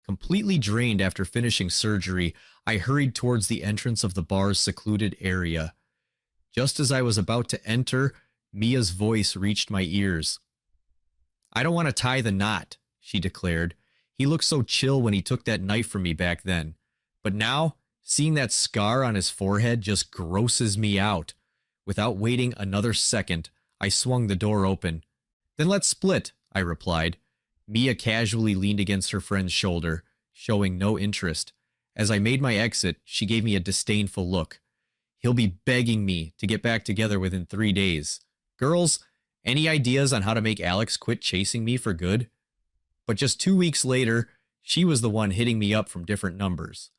Completely drained after finishing surgery, I hurried towards the entrance of the bar's secluded area. Just as I was about to enter, Mia's voice reached my ears. "I don't want to tie the knot," she declared. "He looked so chill when he took that knife from me back then. But now, seeing that scar on his forehead just grosses me out." Without waiting another second, I swung the door open. "Then let's split," I replied. Mia casually leaned against her friend's shoulder, showing no interest. As I made my exit, she gave me a disdainful look. "He'll be begging me to get back together within 3 days. Girls, any ideas on how to make Alex quit chasing me for good?" But just 2 weeks later, she was the one hitting me up from different numbers.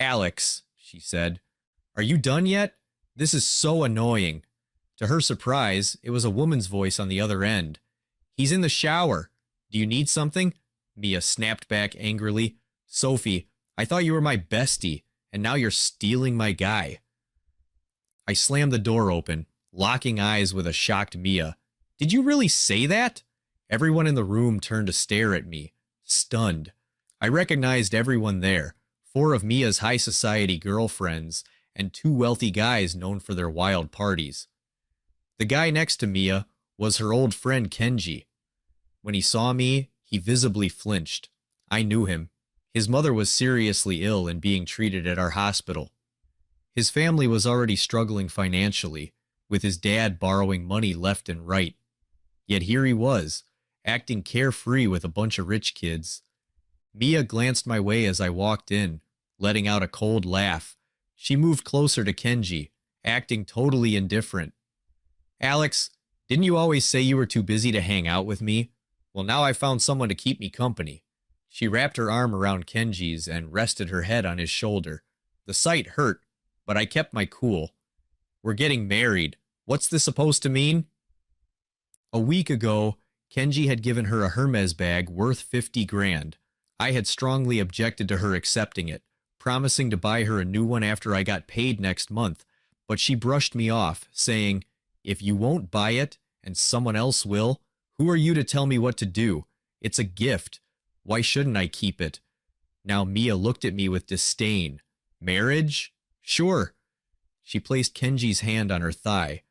"Alex," she said, "are you done yet? This is so annoying." To her surprise, it was a woman's voice on the other end. "He's in the shower. Do you need something?" Mia snapped back angrily. "Sophie, I thought you were my bestie, and now you're stealing my guy." I slammed the door open, locking eyes with a shocked Mia. "Did you really say that?" Everyone in the room turned to stare at me, stunned. I recognized everyone there, 4 of Mia's high society girlfriends, and 2 wealthy guys known for their wild parties. The guy next to Mia was her old friend Kenji. When he saw me, he visibly flinched. I knew him. His mother was seriously ill and being treated at our hospital. His family was already struggling financially, with his dad borrowing money left and right. Yet here he was, acting carefree with a bunch of rich kids. Mia glanced my way as I walked in, letting out a cold laugh. She moved closer to Kenji, acting totally indifferent. "Alex, didn't you always say you were too busy to hang out with me? Well, now I found someone to keep me company." She wrapped her arm around Kenji's and rested her head on his shoulder. The sight hurt, but I kept my cool. "We're getting married. What's this supposed to mean?" A week ago, Kenji had given her a Hermes bag worth 50 grand. I had strongly objected to her accepting it, promising to buy her a new one after I got paid next month, but she brushed me off, saying, "If you won't buy it, and someone else will, who are you to tell me what to do? It's a gift. Why shouldn't I keep it?" Now Mia looked at me with disdain. "Marriage? Sure." She placed Kenji's hand on her thigh.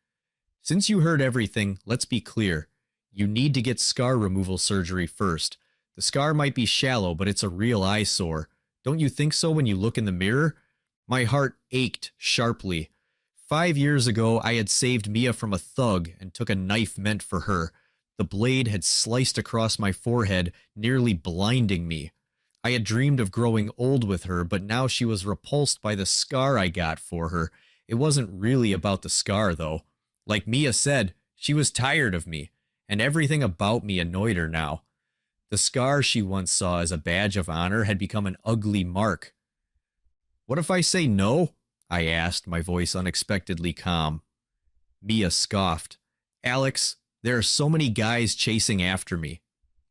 "Since you heard everything, let's be clear. You need to get scar removal surgery first. The scar might be shallow, but it's a real eyesore. Don't you think so when you look in the mirror?" My heart ached sharply. 5 years ago, I had saved Mia from a thug and took a knife meant for her. The blade had sliced across my forehead, nearly blinding me. I had dreamed of growing old with her, but now she was repulsed by the scar I got for her. It wasn't really about the scar, though. Like Mia said, she was tired of me, and everything about me annoyed her now. The scar she once saw as a badge of honor had become an ugly mark. "What if I say no?" I asked, my voice unexpectedly calm. Mia scoffed. "Alex, there are so many guys chasing after me.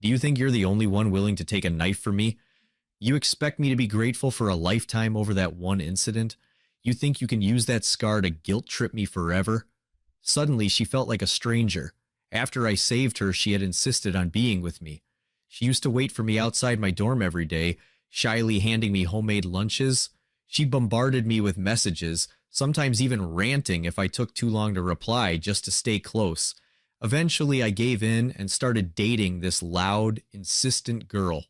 Do you think you're the only one willing to take a knife for me? You expect me to be grateful for a lifetime over that one incident? You think you can use that scar to guilt-trip me forever?" Suddenly, she felt like a stranger. After I saved her, she had insisted on being with me. She used to wait for me outside my dorm every day, shyly handing me homemade lunches. She bombarded me with messages, sometimes even ranting if I took too long to reply just to stay close. Eventually, I gave in and started dating this loud, insistent girl.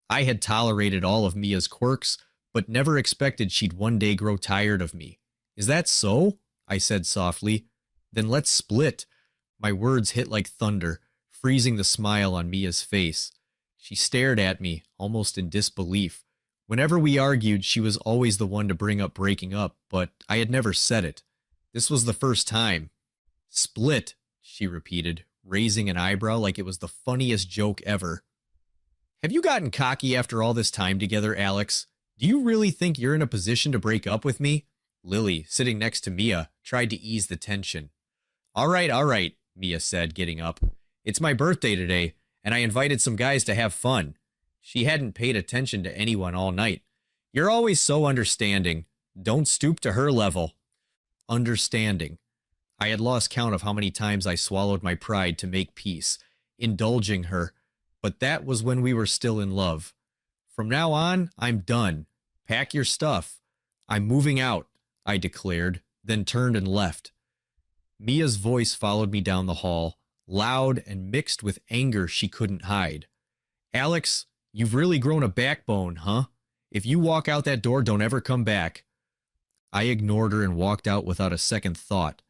I had tolerated all of Mia's quirks, but never expected she'd one day grow tired of me. "Is that so?" I said softly. "Then let's split." My words hit like thunder, freezing the smile on Mia's face. She stared at me, almost in disbelief. Whenever we argued, she was always the one to bring up breaking up, but I had never said it. This was the first time. "Split," she repeated, raising an eyebrow like it was the funniest joke ever. "Have you gotten cocky after all this time together, Alex? Do you really think you're in a position to break up with me?" Lily, sitting next to Mia, tried to ease the tension. All right, Mia said, getting up. "It's my birthday today, and I invited some guys to have fun." She hadn't paid attention to anyone all night. "You're always so understanding. Don't stoop to her level." Understanding. I had lost count of how many times I swallowed my pride to make peace, indulging her, but that was when we were still in love. From now on, I'm done. Pack your stuff. I'm moving out, I declared, then turned and left. Mia's voice followed me down the hall, loud and mixed with anger she couldn't hide. Alex, you've really grown a backbone, huh? If you walk out that door, don't ever come back. I ignored her and walked out without a second thought.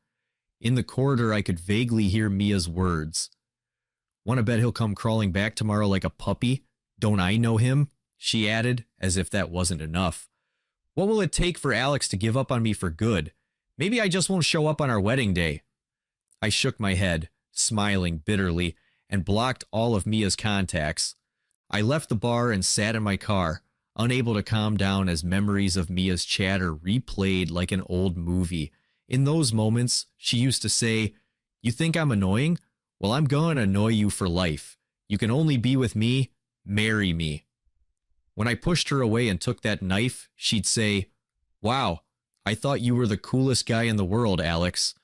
In the corridor, I could vaguely hear Mia's words. Want to bet he'll come crawling back tomorrow like a puppy? Don't I know him? She added, as if that wasn't enough. What will it take for Alex to give up on me for good? Maybe I just won't show up on our wedding day. I shook my head, smiling bitterly, and blocked all of Mia's contacts. I left the bar and sat in my car, unable to calm down as memories of Mia's chatter replayed like an old movie. In those moments, she used to say, "You think I'm annoying? Well, I'm gonna annoy you for life. You can only be with me. Marry me." When I pushed her away and took that knife, she'd say, "Wow, I thought you were the coolest guy in the world, Alex.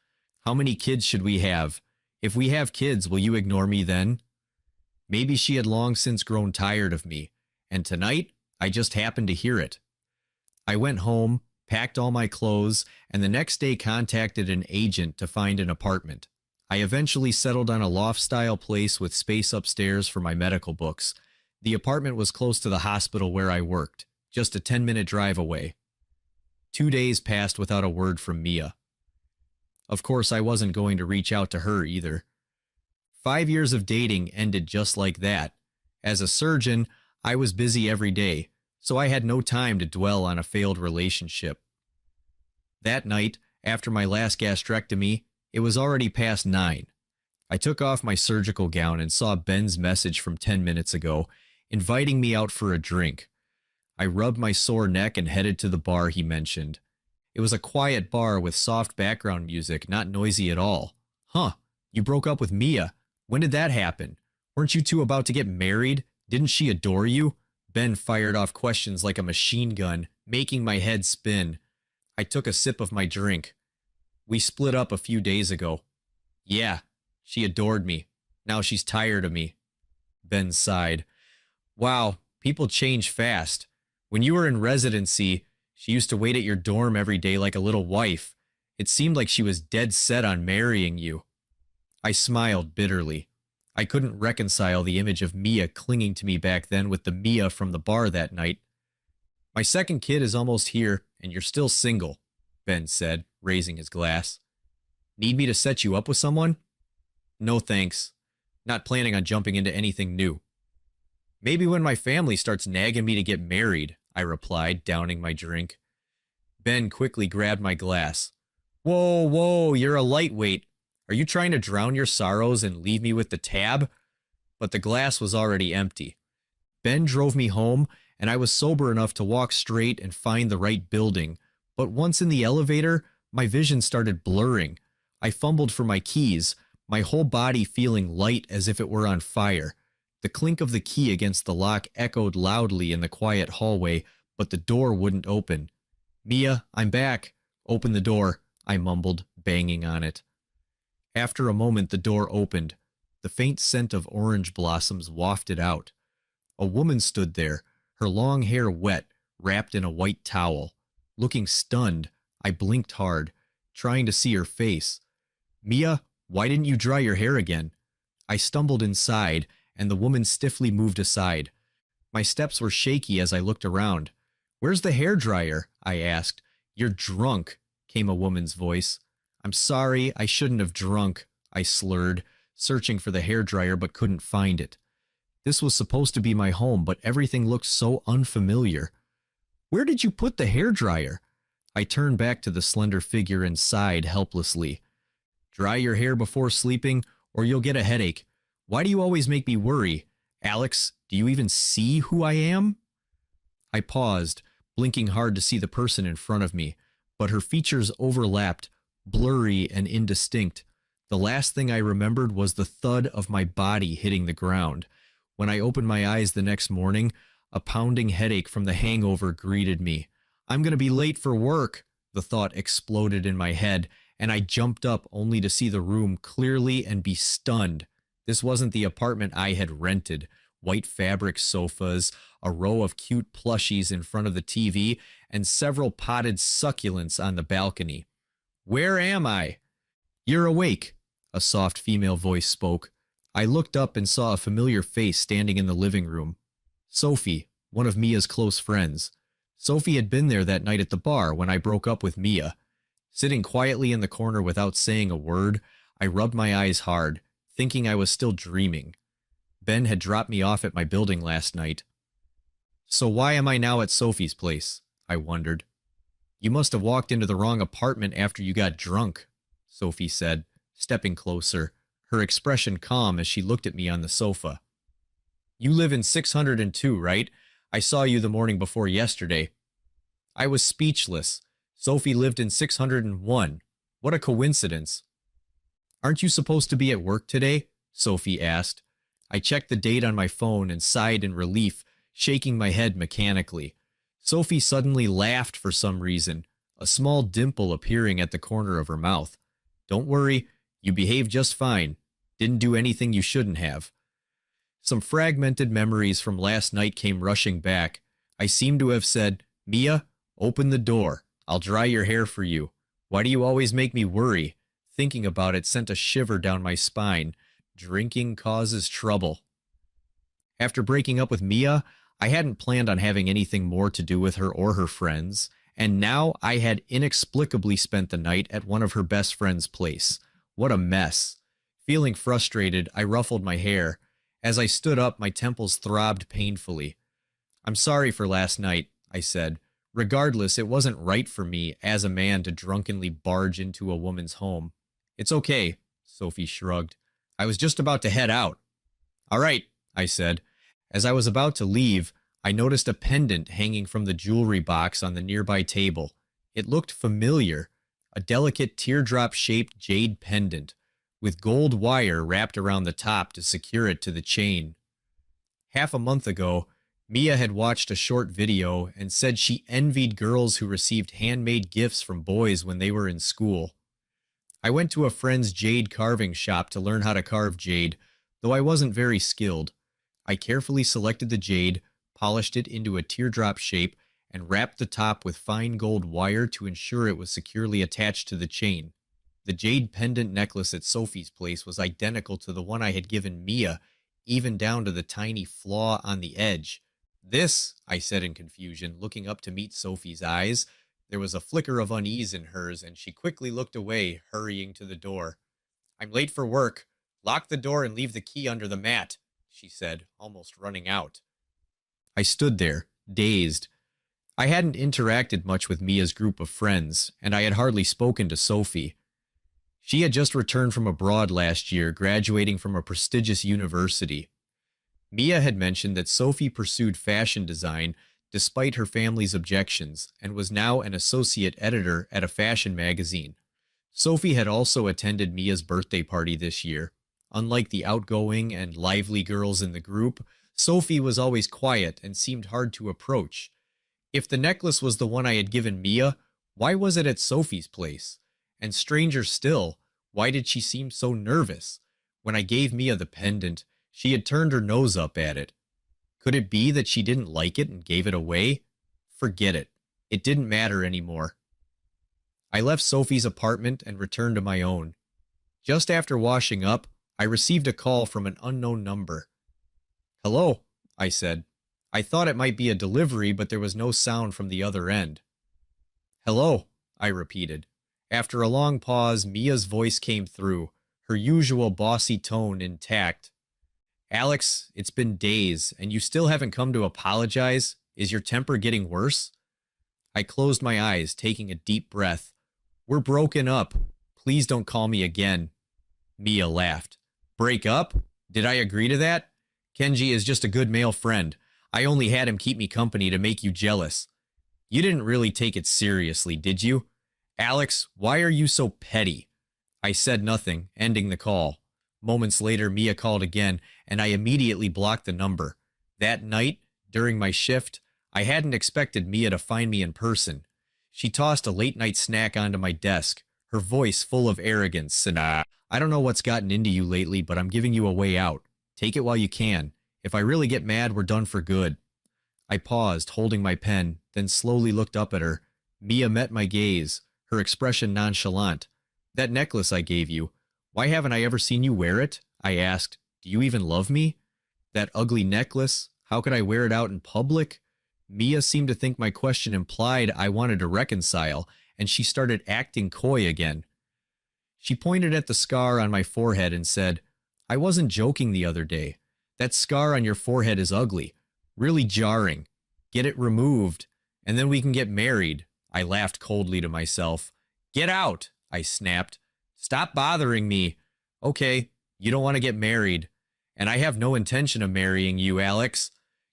How many kids should we have? If we have kids, will you ignore me then?" Maybe she had long since grown tired of me, and tonight I just happened to hear it. I went home, packed all my clothes, and the next day contacted an agent to find an apartment. I eventually settled on a loft-style place with space upstairs for my medical books. The apartment was close to the hospital where I worked, just a 10-minute drive away. 2 days passed without a word from Mia. Of course, I wasn't going to reach out to her either. 5 years of dating ended just like that. As a surgeon, I was busy every day, so I had no time to dwell on a failed relationship. That night, after my last gastrectomy, it was already past 9. I took off my surgical gown and saw Ben's message from 10 minutes ago, inviting me out for a drink. I rubbed my sore neck and headed to the bar he mentioned. It was a quiet bar with soft background music, not noisy at all. Huh, you broke up with Mia. When did that happen? Weren't you two about to get married? Didn't she adore you? Ben fired off questions like a machine gun, making my head spin. I took a sip of my drink. We split up a few days ago. Yeah, she adored me. Now she's tired of me. Ben sighed. Wow, people change fast. When you were in residency, she used to wait at your dorm every day like a little wife. It seemed like she was dead set on marrying you. I smiled bitterly. I couldn't reconcile the image of Mia clinging to me back then with the Mia from the bar that night. My second kid is almost here, and you're still single, Ben said, raising his glass. Need me to set you up with someone? No thanks. Not planning on jumping into anything new. Maybe when my family starts nagging me to get married, I replied, downing my drink. Ben quickly grabbed my glass. Whoa, you're a lightweight. Are you trying to drown your sorrows and leave me with the tab? But the glass was already empty. Ben drove me home, and I was sober enough to walk straight and find the right building. But once in the elevator, my vision started blurring. I fumbled for my keys, my whole body feeling light as if it were on fire. The clink of the key against the lock echoed loudly in the quiet hallway, but the door wouldn't open. Mia, I'm back. Open the door, I mumbled, banging on it. After a moment, the door opened. The faint scent of orange blossoms wafted out. A woman stood there, her long hair wet, wrapped in a white towel. Looking stunned, I blinked hard, trying to see her face. Mia, why didn't you dry your hair again? I stumbled inside, and the woman stiffly moved aside. My steps were shaky as I looked around. Where's the hairdryer? I asked. You're drunk, came a woman's voice. I'm sorry, I shouldn't have drunk, I slurred, searching for the hairdryer but couldn't find it. This was supposed to be my home, but everything looked so unfamiliar. Where did you put the hairdryer? I turned back to the slender figure and sighed helplessly. Dry your hair before sleeping, or you'll get a headache. Why do you always make me worry? Alex, do you even see who I am? I paused, blinking hard to see the person in front of me, but her features overlapped, blurry and indistinct. The last thing I remembered was the thud of my body hitting the ground. When I opened my eyes the next morning, a pounding headache from the hangover greeted me. I'm going to be late for work, the thought exploded in my head, and I jumped up only to see the room clearly and be stunned. This wasn't the apartment I had rented. white fabric sofas, a row of cute plushies in front of the TV, and several potted succulents on the balcony. Where am I? You're awake, a soft female voice spoke. I looked up and saw a familiar face standing in the living room. Sophie, one of Mia's close friends. Sophie had been there that night at the bar when I broke up with Mia. Sitting quietly in the corner without saying a word, I rubbed my eyes hard, thinking I was still dreaming. Ben had dropped me off at my building last night. So why am I now at Sophie's place? I wondered. You must have walked into the wrong apartment after you got drunk, Sophie said, stepping closer, her expression calm as she looked at me on the sofa. You live in 602, right? I saw you the morning before yesterday. I was speechless. Sophie lived in 601. What a coincidence. Aren't you supposed to be at work today? Sophie asked. I checked the date on my phone and sighed in relief, shaking my head mechanically. Sophie suddenly laughed for some reason, a small dimple appearing at the corner of her mouth. Don't worry, you behaved just fine. Didn't do anything you shouldn't have. Some fragmented memories from last night came rushing back. I seemed to have said, Mia, open the door. I'll dry your hair for you. Why do you always make me worry? Thinking about it sent a shiver down my spine. Drinking causes trouble. After breaking up with Mia, I hadn't planned on having anything more to do with her or her friends, and now I had inexplicably spent the night at one of her best friend's place. What a mess. Feeling frustrated, I ruffled my hair. As I stood up, my temples throbbed painfully. I'm sorry for last night, I said. Regardless, it wasn't right for me, as a man, to drunkenly barge into a woman's home. It's okay, Sophie shrugged. I was just about to head out. All right, I said. As I was about to leave, I noticed a pendant hanging from the jewelry box on the nearby table. It looked familiar, a delicate teardrop-shaped jade pendant, with gold wire wrapped around the top to secure it to the chain. Half a month ago, Mia had watched a short video and said she envied girls who received handmade gifts from boys when they were in school. I went to a friend's jade carving shop to learn how to carve jade, though I wasn't very skilled. I carefully selected the jade, polished it into a teardrop shape, and wrapped the top with fine gold wire to ensure it was securely attached to the chain. The jade pendant necklace at Sophie's place was identical to the one I had given Mia, even down to the tiny flaw on the edge. This, I said in confusion, looking up to meet Sophie's eyes. There was a flicker of unease in hers, and she quickly looked away, hurrying to the door. I'm late for work. Lock the door and leave the key under the mat, she said, almost running out. I stood there, dazed. I hadn't interacted much with Mia's group of friends, and I had hardly spoken to Sophie. She had just returned from abroad last year, graduating from a prestigious university. Mia had mentioned that Sophie pursued fashion design despite her family's objections and was now an associate editor at a fashion magazine. Sophie had also attended Mia's birthday party this year. Unlike the outgoing and lively girls in the group, Sophie was always quiet and seemed hard to approach. If the necklace was the one I had given Mia, why was it at Sophie's place? And stranger still, why did she seem so nervous? When I gave Mia the pendant, she had turned her nose up at it. Could it be that she didn't like it and gave it away? Forget it. It didn't matter anymore. I left Sophie's apartment and returned to my own. Just after washing up, I received a call from an unknown number. Hello, I said. I thought it might be a delivery, but there was no sound from the other end. Hello, I repeated. After a long pause, Mia's voice came through, her usual bossy tone intact. Alex, it's been days, and you still haven't come to apologize? Is your temper getting worse? I closed my eyes, taking a deep breath. We're broken up. Please don't call me again. Mia laughed. Break up? Did I agree to that? Kenji is just a good male friend. I only had him keep me company to make you jealous. You didn't really take it seriously, did you? Alex, why are you so petty? I said nothing, ending the call. Moments later, Mia called again, and I immediately blocked the number. That night, during my shift, I hadn't expected Mia to find me in person. She tossed a late-night snack onto my desk, her voice full of arrogance, and I don't know what's gotten into you lately, but I'm giving you a way out. Take it while you can. If I really get mad, we're done for good. I paused, holding my pen, then slowly looked up at her. Mia met my gaze, her expression nonchalant. That necklace I gave you, why haven't I ever seen you wear it? I asked. Do you even love me? That ugly necklace, how could I wear it out in public? Mia seemed to think my question implied I wanted to reconcile, and she started acting coy again. She pointed at the scar on my forehead and said, I wasn't joking the other day. That scar on your forehead is ugly. Really jarring. Get it removed, and then we can get married. I laughed coldly to myself. Get out, I snapped. Stop bothering me. Okay, you don't want to get married. And I have no intention of marrying you, Alex.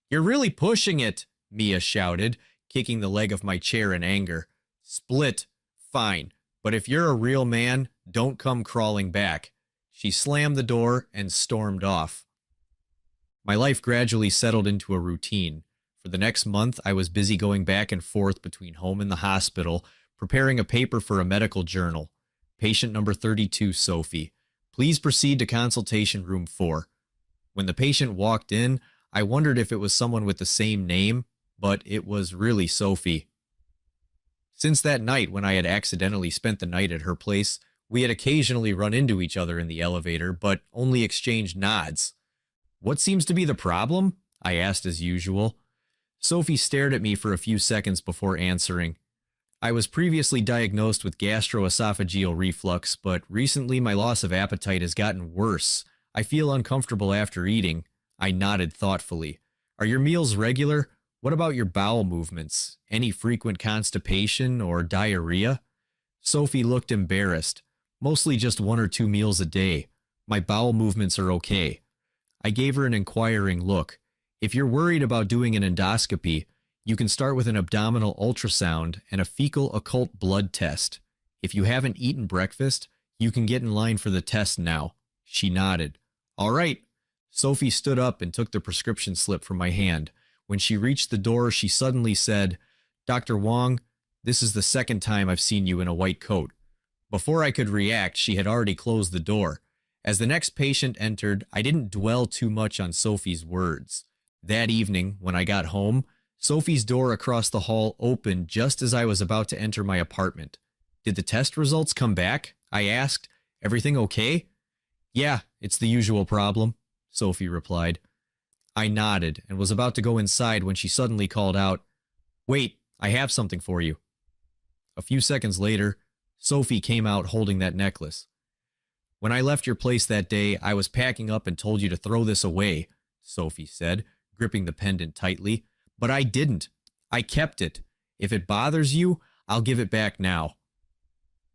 You're really pushing it, Mia shouted, kicking the leg of my chair in anger. Split. Fine. But if you're a real man, don't come crawling back. She slammed the door and stormed off. My life gradually settled into a routine. For the next month, I was busy going back and forth between home and the hospital, preparing a paper for a medical journal. Patient number 32, Sophie. Please proceed to consultation room 4. When the patient walked in, I wondered if it was someone with the same name, but it was really Sophie. Since that night when I had accidentally spent the night at her place, we had occasionally run into each other in the elevator, but only exchanged nods. What seems to be the problem? I asked as usual. Sophie stared at me for a few seconds before answering. I was previously diagnosed with gastroesophageal reflux, but recently my loss of appetite has gotten worse. I feel uncomfortable after eating. I nodded thoughtfully. Are your meals regular? What about your bowel movements? Any frequent constipation or diarrhea? Sophie looked embarrassed. Mostly just 1 or 2 meals a day. My bowel movements are okay. I gave her an inquiring look. If you're worried about doing an endoscopy, you can start with an abdominal ultrasound and a fecal occult blood test. If you haven't eaten breakfast, you can get in line for the test now. She nodded. All right. Sophie stood up and took the prescription slip from my hand. When she reached the door, she suddenly said, Dr. Wong, this is the second time I've seen you in a white coat. Before I could react, she had already closed the door. As the next patient entered, I didn't dwell too much on Sophie's words. That evening, when I got home, Sophie's door across the hall opened just as I was about to enter my apartment. Did the test results come back? I asked. Everything okay? Yeah, it's the usual problem, Sophie replied. I nodded and was about to go inside when she suddenly called out, Wait, I have something for you. A few seconds later, Sophie came out holding that necklace. When I left your place that day, I was packing up and told you to throw this away, Sophie said, gripping the pendant tightly. But I didn't. I kept it. If it bothers you, I'll give it back now.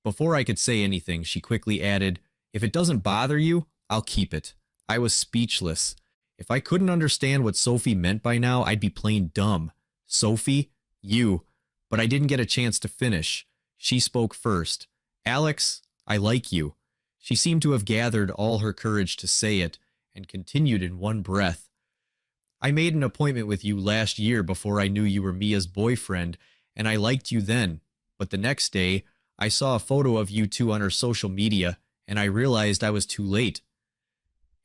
Before I could say anything, she quickly added, If it doesn't bother you, I'll keep it. I was speechless. If I couldn't understand what Sophie meant by now, I'd be plain dumb. Sophie, you. But I didn't get a chance to finish. She spoke first. Alex, I like you. She seemed to have gathered all her courage to say it, and continued in one breath. I made an appointment with you last year before I knew you were Mia's boyfriend, and I liked you then. But the next day, I saw a photo of you two on her social media, and I realized I was too late.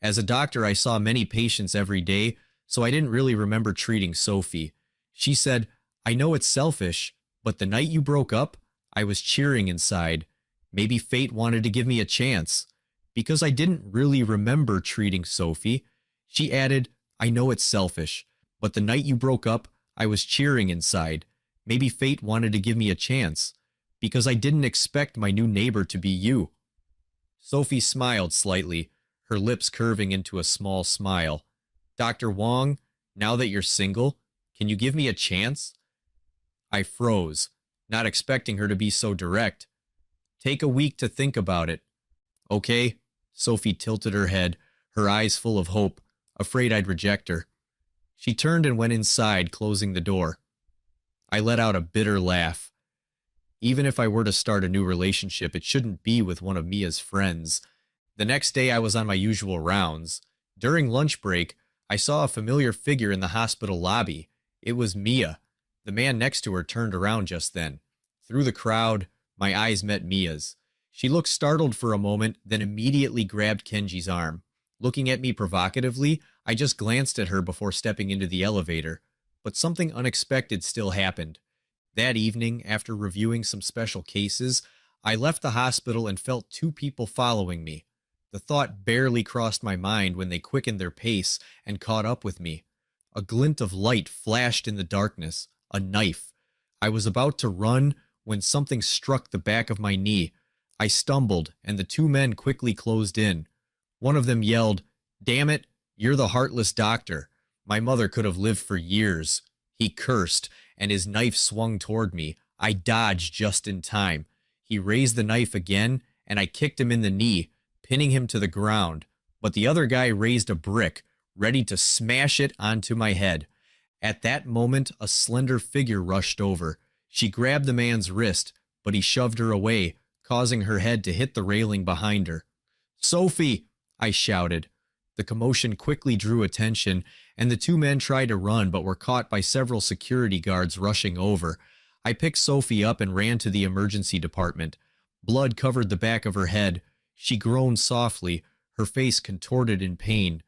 As a doctor, I saw many patients every day, so I didn't really remember treating Sophie. She said, I know it's selfish, but the night you broke up, I was cheering inside. Maybe fate wanted to give me a chance. Because I didn't really remember treating Sophie, she added, I know it's selfish, but the night you broke up, I was cheering inside. Maybe fate wanted to give me a chance. Because I didn't expect my new neighbor to be you. Sophie smiled slightly, her lips curving into a small smile. Dr. Wong, now that you're single, can you give me a chance? I froze, not expecting her to be so direct. Take a week to think about it. Okay, Sophie tilted her head, her eyes full of hope, afraid I'd reject her. She turned and went inside, closing the door. I let out a bitter laugh. Even if I were to start a new relationship, it shouldn't be with one of Mia's friends. The next day I was on my usual rounds. During lunch break, I saw a familiar figure in the hospital lobby. It was Mia. The man next to her turned around just then. Through the crowd, my eyes met Mia's. She looked startled for a moment, then immediately grabbed Kenji's arm. Looking at me provocatively, I just glanced at her before stepping into the elevator, but something unexpected still happened. That evening, after reviewing some special cases, I left the hospital and felt two people following me. The thought barely crossed my mind when they quickened their pace and caught up with me. A glint of light flashed in the darkness, a knife. I was about to run when something struck the back of my knee. I stumbled, and the two men quickly closed in. One of them yelled, "Damn it, you're the heartless doctor. My mother could have lived for years." He cursed, and his knife swung toward me. I dodged just in time. He raised the knife again, and I kicked him in the knee, pinning him to the ground. But the other guy raised a brick, ready to smash it onto my head. At that moment, a slender figure rushed over. She grabbed the man's wrist, but he shoved her away, causing her head to hit the railing behind her. "Sophie!" I shouted. The commotion quickly drew attention, and the two men tried to run but were caught by several security guards rushing over. I picked Sophie up and ran to the emergency department. Blood covered the back of her head. She groaned softly, her face contorted in pain.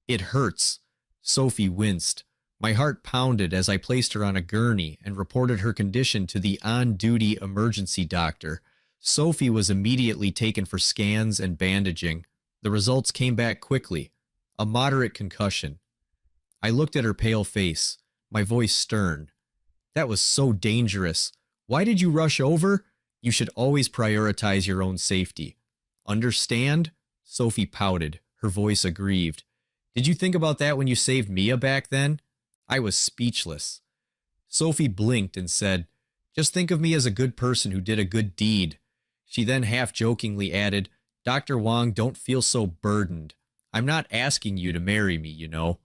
"It hurts." Sophie winced. My heart pounded as I placed her on a gurney and reported her condition to the on-duty emergency doctor. Sophie was immediately taken for scans and bandaging. The results came back quickly. A moderate concussion. I looked at her pale face, my voice stern. "That was so dangerous. Why did you rush over? You should always prioritize your own safety." "Understand?" Sophie pouted, her voice aggrieved. "Did you think about that when you saved Mia back then?" I was speechless. Sophie blinked and said, "Just think of me as a good person who did a good deed." She then half-jokingly added, "Dr. Wong, don't feel so burdened. I'm not asking you to marry me, you know."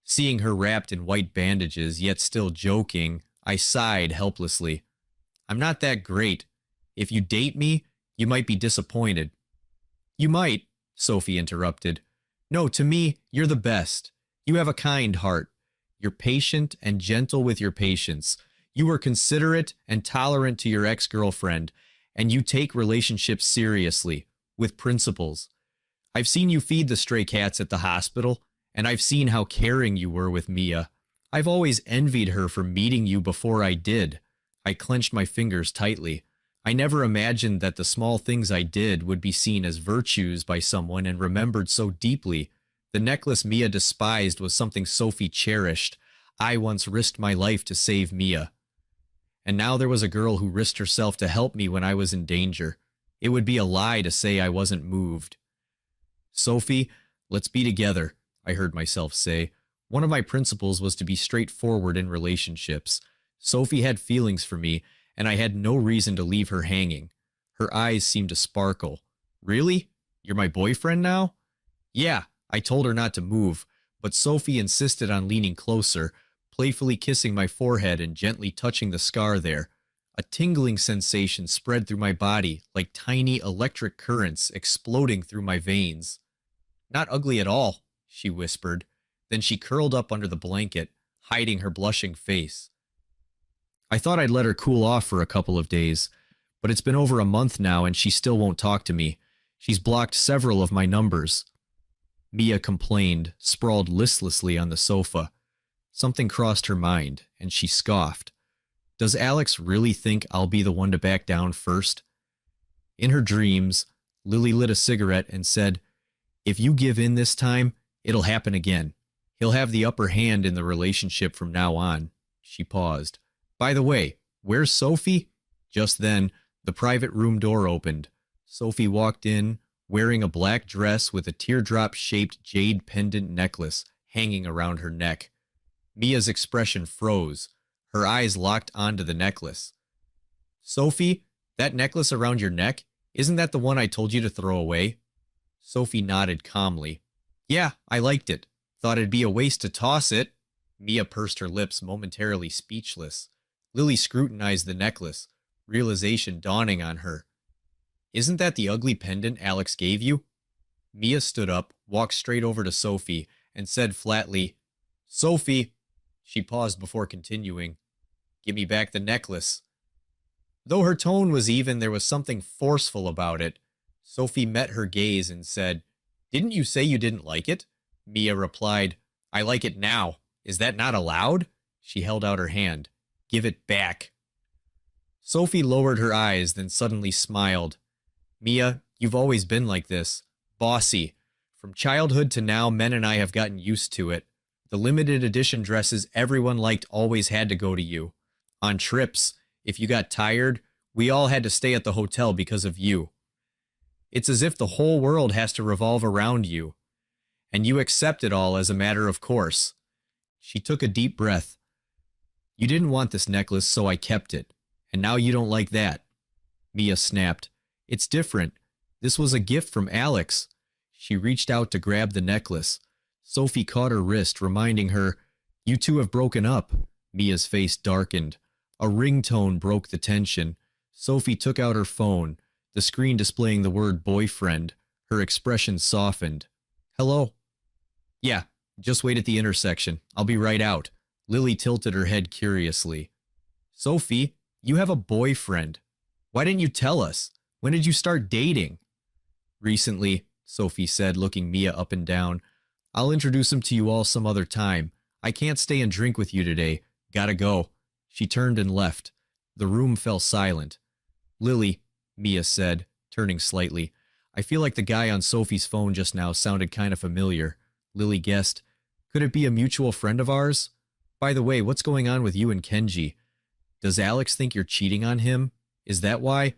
Seeing her wrapped in white bandages, yet still joking, I sighed helplessly. "I'm not that great. If you date me, you might be disappointed." "You might," Sophie interrupted. "No, to me, you're the best. You have a kind heart. You're patient and gentle with your patients. You were considerate and tolerant to your ex-girlfriend, and you take relationships seriously, with principles. I've seen you feed the stray cats at the hospital, and I've seen how caring you were with Mia. I've always envied her for meeting you before I did." I clenched my fingers tightly. I never imagined that the small things I did would be seen as virtues by someone and remembered so deeply. The necklace Mia despised was something Sophie cherished. I once risked my life to save Mia. And now there was a girl who risked herself to help me when I was in danger. It would be a lie to say I wasn't moved. "Sophie, let's be together," I heard myself say. One of my principles was to be straightforward in relationships. Sophie had feelings for me, and I had no reason to leave her hanging. Her eyes seemed to sparkle. "Really? You're my boyfriend now?" "Yeah." I told her not to move, but Sophie insisted on leaning closer, playfully kissing my forehead and gently touching the scar there. A tingling sensation spread through my body like tiny electric currents exploding through my veins. "Not ugly at all," she whispered. Then she curled up under the blanket, hiding her blushing face. I thought I'd let her cool off for a couple of days, but it's been over a month now and she still won't talk to me. She's blocked several of my numbers. Mia complained, sprawled listlessly on the sofa. Something crossed her mind, and she scoffed. "Does Alex really think I'll be the one to back down first?" In her dreams, Lily lit a cigarette and said, "If you give in this time, it'll happen again. He'll have the upper hand in the relationship from now on." She paused. "By the way, where's Sophie?" Just then, the private room door opened. Sophie walked in, wearing a black dress with a teardrop-shaped jade pendant necklace hanging around her neck. Mia's expression froze. Her eyes locked onto the necklace. "Sophie, that necklace around your neck, isn't that the one I told you to throw away?" Sophie nodded calmly. "Yeah, I liked it. Thought it'd be a waste to toss it." Mia pursed her lips, momentarily speechless. Lily scrutinized the necklace, realization dawning on her. "Isn't that the ugly pendant Alex gave you?" Mia stood up, walked straight over to Sophie, and said flatly, "Sophie," she paused before continuing, "give me back the necklace." Though her tone was even, there was something forceful about it. Sophie met her gaze and said, "Didn't you say you didn't like it?" Mia replied, I like it now. Is that not allowed? She held out her hand. Give it back. Sophie lowered her eyes, then suddenly smiled. Mia, you've always been like this. Bossy. From childhood to now, men and I have gotten used to it. The limited edition dresses everyone liked always had to go to you. On trips, if you got tired, we all had to stay at the hotel because of you. It's as if the whole world has to revolve around you. And you accept it all as a matter of course. She took a deep breath. You didn't want this necklace, so I kept it. And now you don't like that. Mia snapped. It's different. This was a gift from Alex. She reached out to grab the necklace. Sophie caught her wrist, reminding her, You two have broken up. Mia's face darkened. A ringtone broke the tension. Sophie took out her phone, the screen displaying the word boyfriend. Her expression softened. Hello? Yeah, just wait at the intersection. I'll be right out. Lily tilted her head curiously. Sophie, you have a boyfriend. Why didn't you tell us? When did you start dating? Recently, Sophie said, looking Mia up and down. I'll introduce him to you all some other time. I can't stay and drink with you today. Gotta go. She turned and left. The room fell silent. Lily, Mia said, turning slightly. I feel like the guy on Sophie's phone just now sounded kind of familiar. Lily guessed. Could it be a mutual friend of ours? By the way, what's going on with you and Kenji? Does Alex think you're cheating on him? Is that why?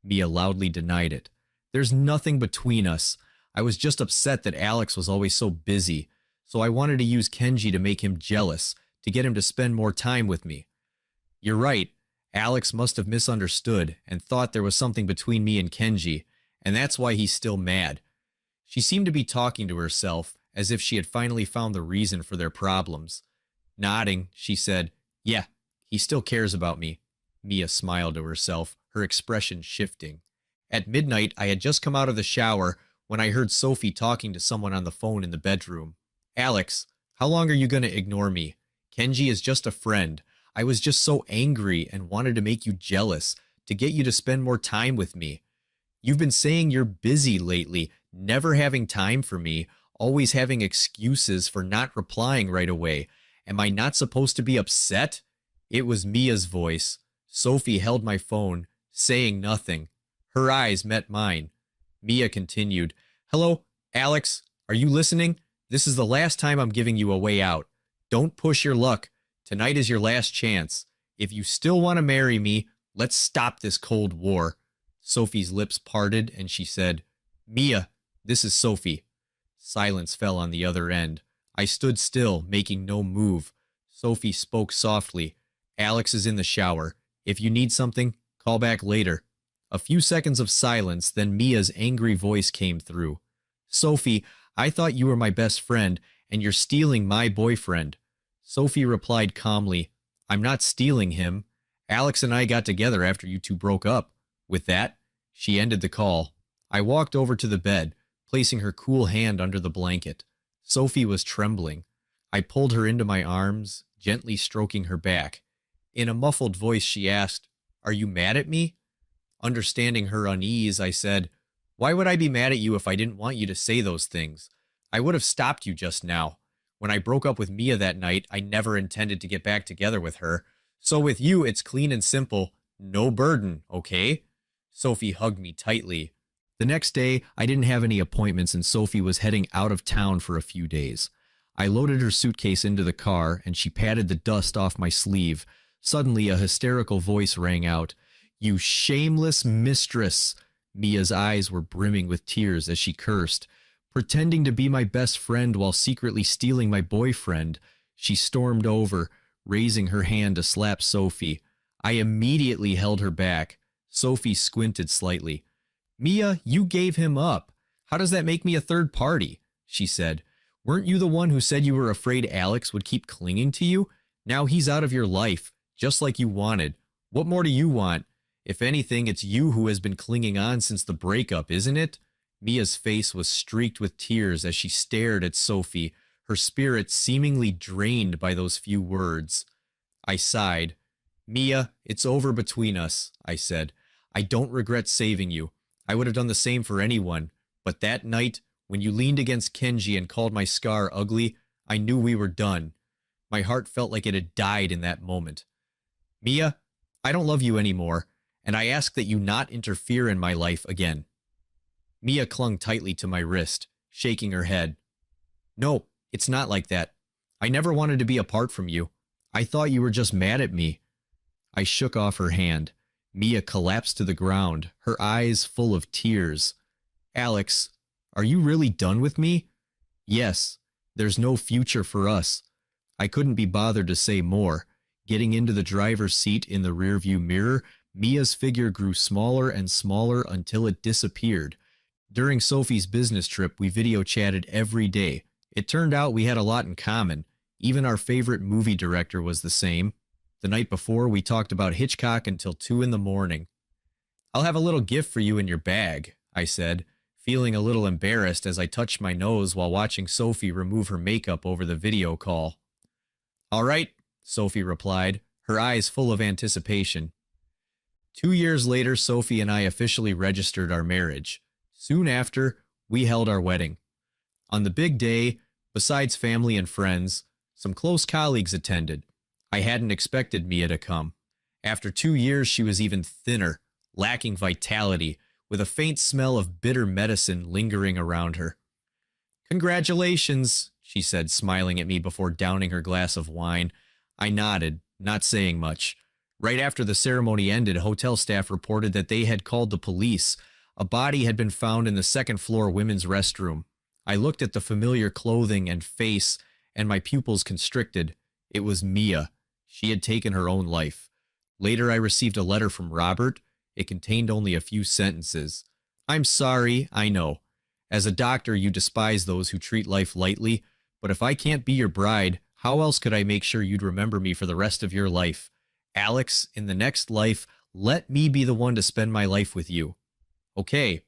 Mia loudly denied it. There's nothing between us. I was just upset that Alex was always so busy, so I wanted to use Kenji to make him jealous, to get him to spend more time with me. You're right. Alex must have misunderstood and thought there was something between me and Kenji, and that's why he's still mad. She seemed to be talking to herself, as if she had finally found the reason for their problems. Nodding, she said, Yeah, he still cares about me. Mia smiled to herself, her expression shifting. At midnight, I had just come out of the shower when I heard Sophie talking to someone on the phone in the bedroom. Alex, how long are you going to ignore me? Kenji is just a friend. I was just so angry and wanted to make you jealous, to get you to spend more time with me. You've been saying you're busy lately, never having time for me, always having excuses for not replying right away. Am I not supposed to be upset? It was Mia's voice. Sophie held my phone, saying nothing. Her eyes met mine. Mia continued, Hello, Alex, are you listening? This is the last time I'm giving you a way out. Don't push your luck. Tonight is your last chance. If you still want to marry me, let's stop this Cold War. Sophie's lips parted and she said, Mia, this is Sophie. Silence fell on the other end. I stood still, making no move. Sophie spoke softly. Alex is in the shower. If you need something, call back later. A few seconds of silence, then Mia's angry voice came through. Sophie, I thought you were my best friend, and you're stealing my boyfriend. Sophie replied calmly, I'm not stealing him. Alex and I got together after you two broke up. With that, she ended the call. I walked over to the bed, placing her cool hand under the blanket. Sophie was trembling. I pulled her into my arms, gently stroking her back. In a muffled voice, she asked, Are you mad at me? Understanding her unease, I said, Why would I be mad at you if I didn't want you to say those things? I would have stopped you just now. When I broke up with Mia that night, I never intended to get back together with her. So with you, it's clean and simple. No burden, okay? Sophie hugged me tightly. The next day, I didn't have any appointments and Sophie was heading out of town for a few days. I loaded her suitcase into the car and she patted the dust off my sleeve. Suddenly, a hysterical voice rang out. You shameless mistress! Mia's eyes were brimming with tears as she cursed. Pretending to be my best friend while secretly stealing my boyfriend. She stormed over, raising her hand to slap Sophie. I immediately held her back. Sophie squinted slightly. Mia, you gave him up. How does that make me a third party? She said. Weren't you the one who said you were afraid Alex would keep clinging to you? Now he's out of your life, just like you wanted. What more do you want? If anything, it's you who has been clinging on since the breakup, isn't it? Mia's face was streaked with tears as she stared at Sophie, her spirit seemingly drained by those few words. I sighed. Mia, it's over between us, I said. I don't regret saving you. I would have done the same for anyone. But that night, When you leaned against Kenji and called my scar ugly, I knew we were done. My heart felt like it had died in that moment. Mia, I don't love you anymore, and I ask that you not interfere in my life again. Mia clung tightly to my wrist, shaking her head. No, it's not like that. I never wanted to be apart from you. I thought you were just mad at me. I shook off her hand. Mia collapsed to the ground, her eyes full of tears. Alex, are you really done with me? Yes, there's no future for us. I couldn't be bothered to say more. Getting into the driver's seat in the rearview mirror, Mia's figure grew smaller and smaller until it disappeared. During Sophie's business trip, we video chatted every day. It turned out we had a lot in common. Even our favorite movie director was the same. The night before, we talked about Hitchcock until 2 in the morning. I'll have a little gift for you in your bag, I said, feeling a little embarrassed as I touched my nose while watching Sophie remove her makeup over the video call. All right, Sophie replied, her eyes full of anticipation. 2 years later, Sophie and I officially registered our marriage. Soon after, we held our wedding. On the big day, besides family and friends, some close colleagues attended. I hadn't expected Mia to come. After 2 years, she was even thinner, lacking vitality, with a faint smell of bitter medicine lingering around her. Congratulations, she said, smiling at me before downing her glass of wine. I nodded, not saying much. Right after the ceremony ended, hotel staff reported that they had called the police. A body had been found in the second-floor women's restroom. I looked at the familiar clothing and face, and my pupils constricted. It was Mia. She had taken her own life. Later, I received a letter from Robert. It contained only a few sentences. I'm sorry, I know. As a doctor, you despise those who treat life lightly, but if I can't be your bride, how else could I make sure you'd remember me for the rest of your life? Alex, in the next life, let me be the one to spend my life with you. Okay,